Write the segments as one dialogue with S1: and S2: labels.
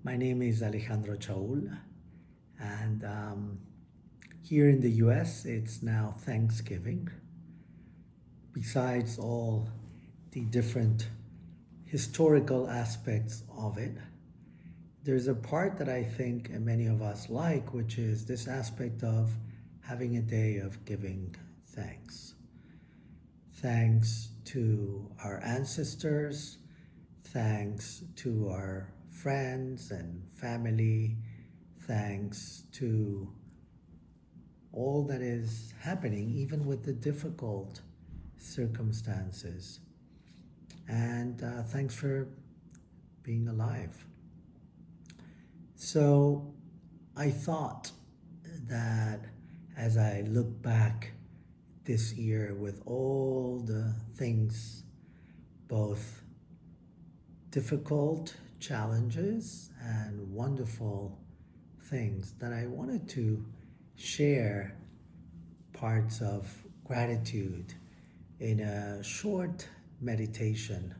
S1: My name is Alejandro Chaul, and here in the US, it's now Thanksgiving. Besides all the different historical aspects of it, there's a part that I think many of us like, which is this aspect of having a day of giving thanks. Thanks to our ancestors, thanks to our friends and family, thanks to all that is happening, even with the difficult circumstances. And thanks for being alive. So I thought that as I look back this year with all the things, both difficult challenges and wonderful things, that I wanted to share parts of gratitude in a short meditation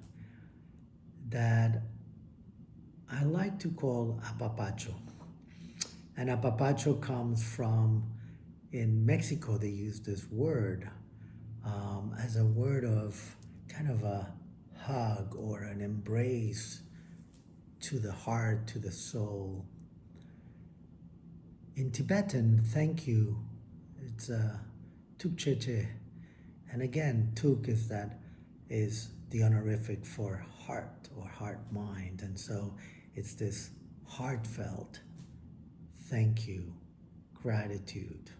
S1: that I like to call Apapacho. And Apapacho comes from, in Mexico, they use this word as a word of kind of a hug or an embrace to the heart, to the soul. In Tibetan, thank you, it's tuk cheche. And again, tuk is the honorific for heart or heart mind. And so it's this heartfelt thank you, gratitude.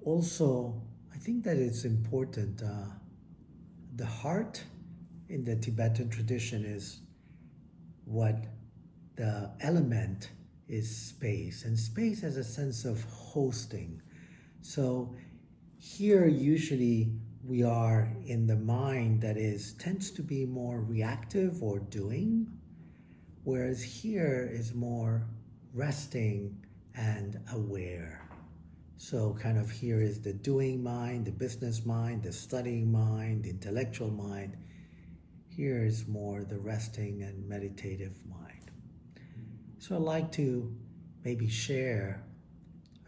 S1: Also, I think that it's important. The heart in the Tibetan tradition is what the element is space, and space has a sense of hosting. So here, usually, we are in the mind that tends to be more reactive or doing, whereas here is more resting and aware. So kind of here is the doing mind, the business mind, the studying mind, the intellectual mind. Here is more the resting and meditative mind. So I'd like to maybe share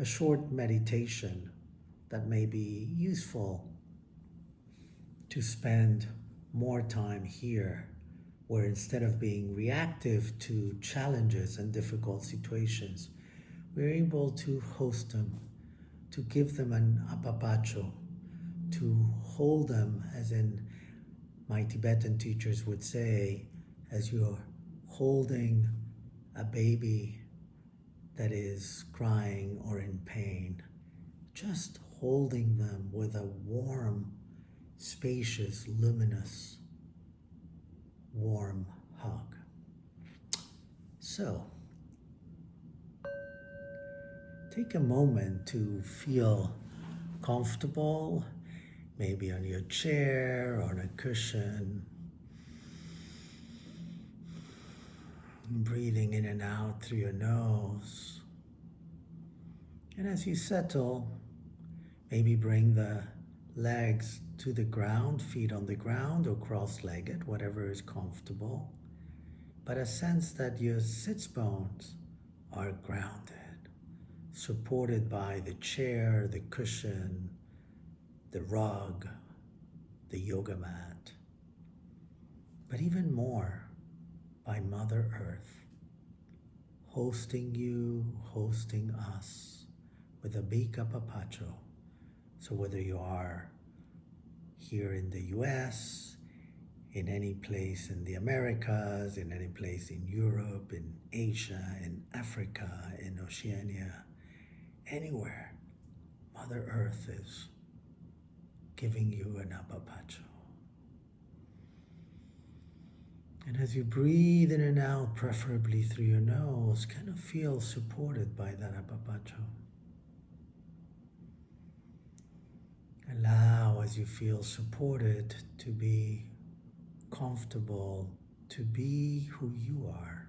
S1: a short meditation that may be useful to spend more time here, where instead of being reactive to challenges and difficult situations, we're able to host them, to give them an apapacho, to hold them, as in my Tibetan teachers would say, as you're holding a baby that is crying or in pain, just holding them with a warm, spacious, luminous, warm hug. So, take a moment to feel comfortable, maybe on your chair or on a cushion. Breathing in and out through your nose. And as you settle, maybe bring the legs to the ground, feet on the ground or cross-legged, whatever is comfortable. But a sense that your sits bones are grounded, supported by the chair, the cushion, the rug, the yoga mat. But even more, by Mother Earth, hosting you, hosting us with a big apapacho. So whether you are here in the US, in any place in the Americas, in any place in Europe, in Asia, in Africa, in Oceania, anywhere, Mother Earth is giving you an apapacho. And as you breathe in and out, preferably through your nose, kind of feel supported by that apapacho. Allow, as you feel supported, to be comfortable, to be who you are.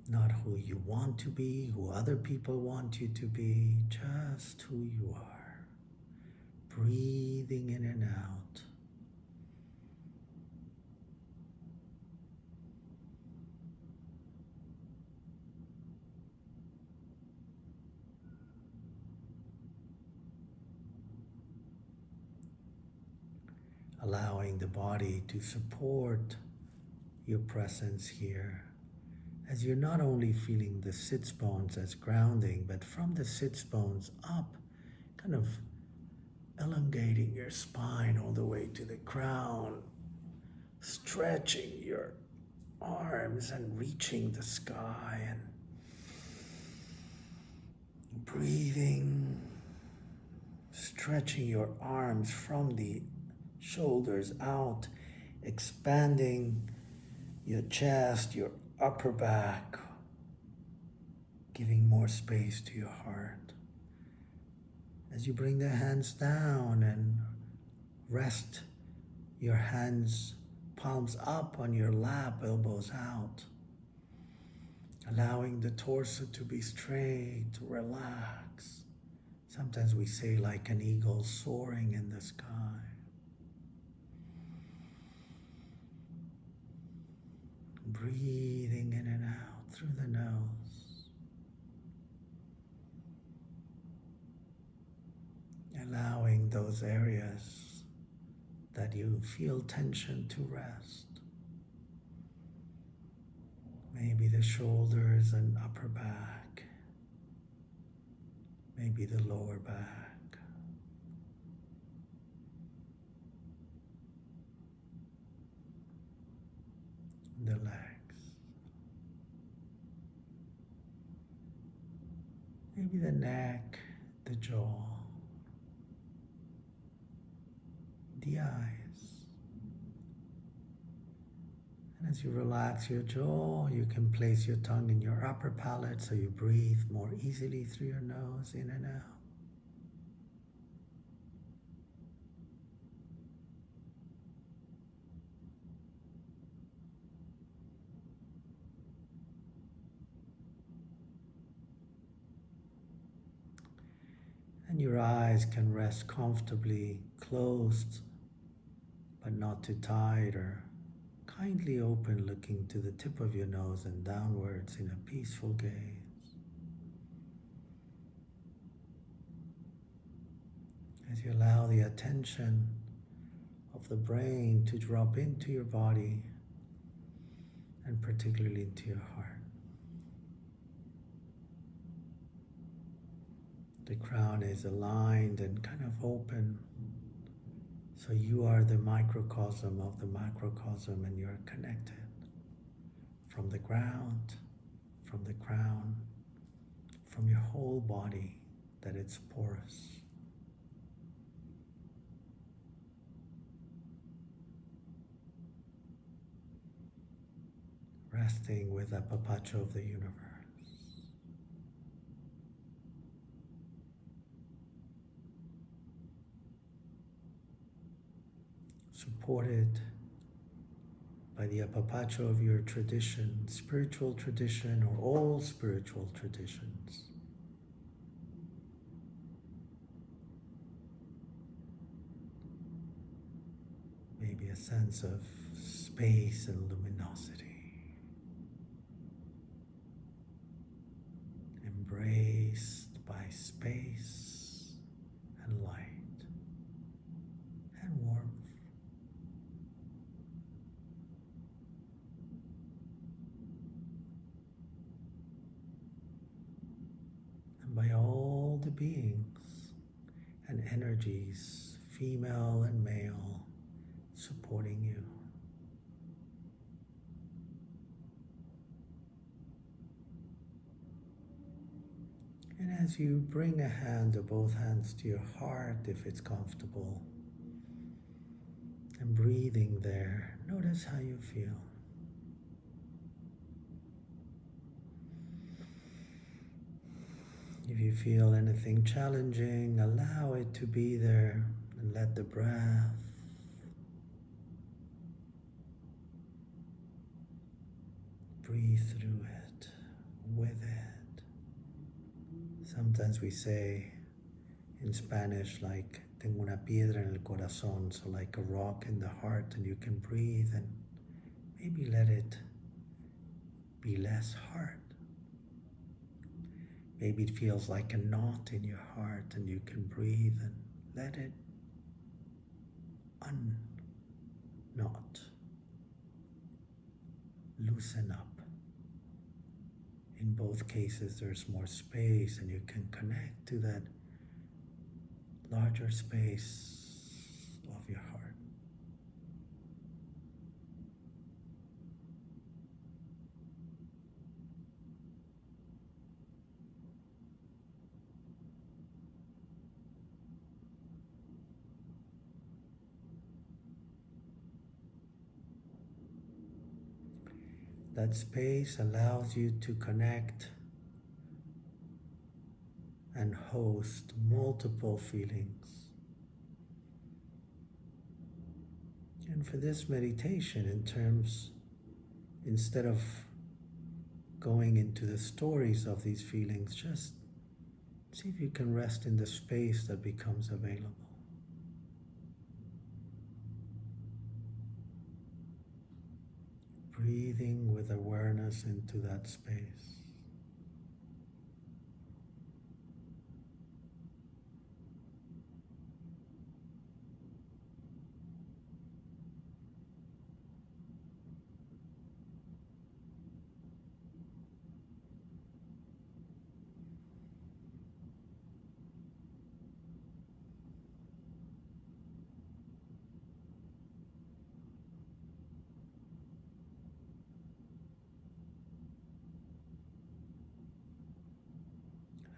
S1: Not who you want to be, who other people want you to be, just who you are. Breathing in and out. allowing the body to support your presence here, as you're not only feeling the sits bones as grounding, but from the sits bones up, kind of elongating your spine all the way to the crown, stretching your arms and reaching the sky, and breathing, stretching your arms from the shoulders out, expanding your chest, your upper back, giving more space to your heart. As you bring the hands down and rest your hands, palms up on your lap, elbows out, allowing the torso to be straight, to relax. Sometimes we say like an eagle soaring in the sky. Breathing in and out through the nose. Allowing those areas that you feel tension to rest. Maybe the shoulders and upper back. Maybe the lower back. The legs. Maybe the neck, the jaw, the eyes. And as you relax your jaw, you can place your tongue in your upper palate so you breathe more easily through your nose, in and out. And your eyes can rest comfortably closed, but not too tight, or kindly open, looking to the tip of your nose and downwards in a peaceful gaze. As you allow the attention of the brain to drop into your body, and particularly into your heart. The crown is aligned and kind of open, so you are the microcosm of the macrocosm, and you're connected from the ground, from the crown, from your whole body, that it's porous. Resting with Apapacho of the universe. Supported by the Apapacho of your tradition, spiritual tradition, or all spiritual traditions. Maybe a sense of space and luminosity. Embraced by space and light and warmth. And by all the beings and energies, female and male, supporting you. And as you bring a hand or both hands to your heart, if it's comfortable, and breathing there, notice how you feel. If you feel anything challenging, allow it to be there, and let the breath breathe through it, with it. Sometimes we say in Spanish, like, tengo una piedra en el corazón, so like a rock in the heart, and you can breathe and maybe let it be less hard. Maybe it feels like a knot in your heart, and you can breathe and let it knot. Loosen up. In both cases, there's more space, and you can connect to that larger space of your heart. That space allows you to connect and host multiple feelings. And for this meditation, instead of going into the stories of these feelings, just see if you can rest in the space that becomes available. Breathing with awareness into that space.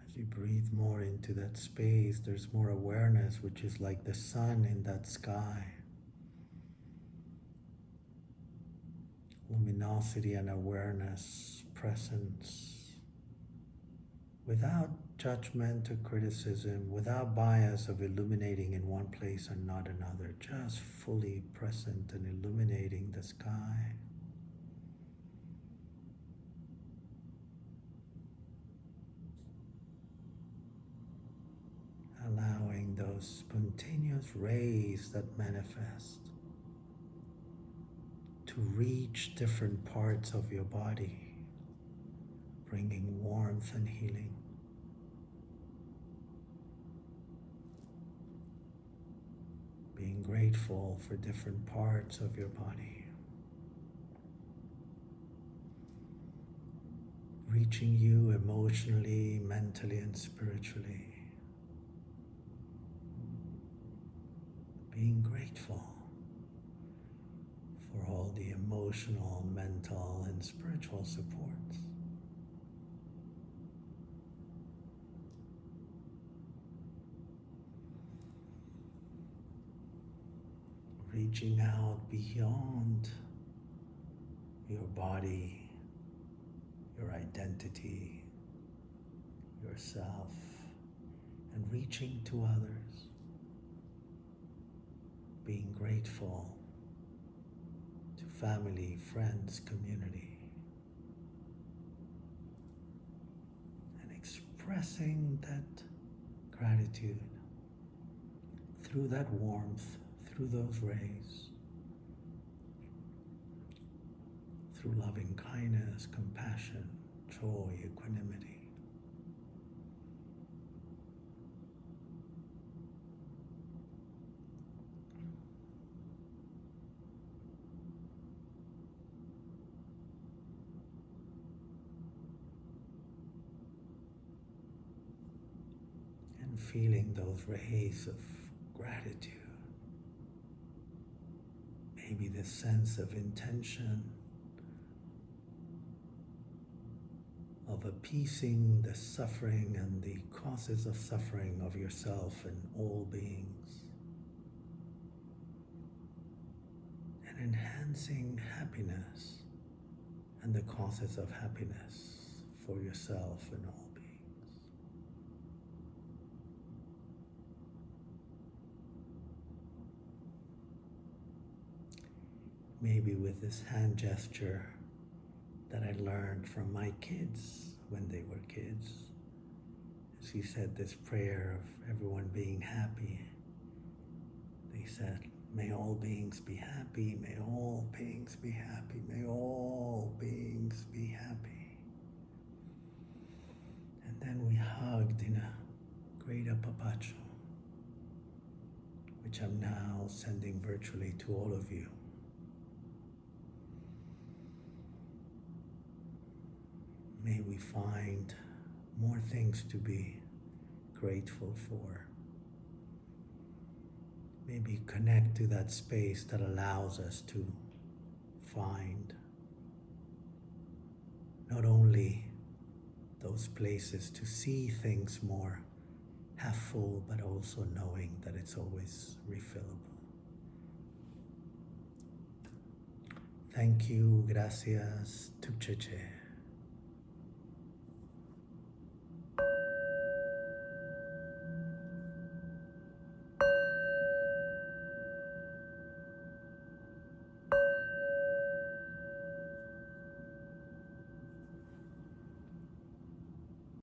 S1: As you breathe more into that space, there's more awareness, which is like the sun in that sky. Luminosity and awareness, presence, without judgment or criticism, without bias of illuminating in one place and not another, just fully present and illuminating the sky. Allowing those spontaneous rays that manifest to reach different parts of your body, bringing warmth and healing. Being grateful for different parts of your body. Reaching you emotionally, mentally, and spiritually. Being grateful for all the emotional, mental, and spiritual supports. Reaching out beyond your body, your identity, yourself, and reaching to others. Being grateful to family, friends, community, and expressing that gratitude through that warmth, through those rays, through loving kindness, compassion, joy, equanimity. And feeling those rays of gratitude. Maybe the sense of intention of appeasing the suffering and the causes of suffering of yourself and all beings, and enhancing happiness and the causes of happiness for yourself and all beings. Maybe with this hand gesture that I learned from my kids when they were kids. As you said this prayer of everyone being happy, they said, may all beings be happy, may all beings be happy, may all beings be happy. And then we hugged in a great Apapacho, which I'm now sending virtually to all of you. May we find more things to be grateful for. Maybe connect to that space that allows us to find not only those places to see things more half full, but also knowing that it's always refillable. Thank you, gracias, tucheche.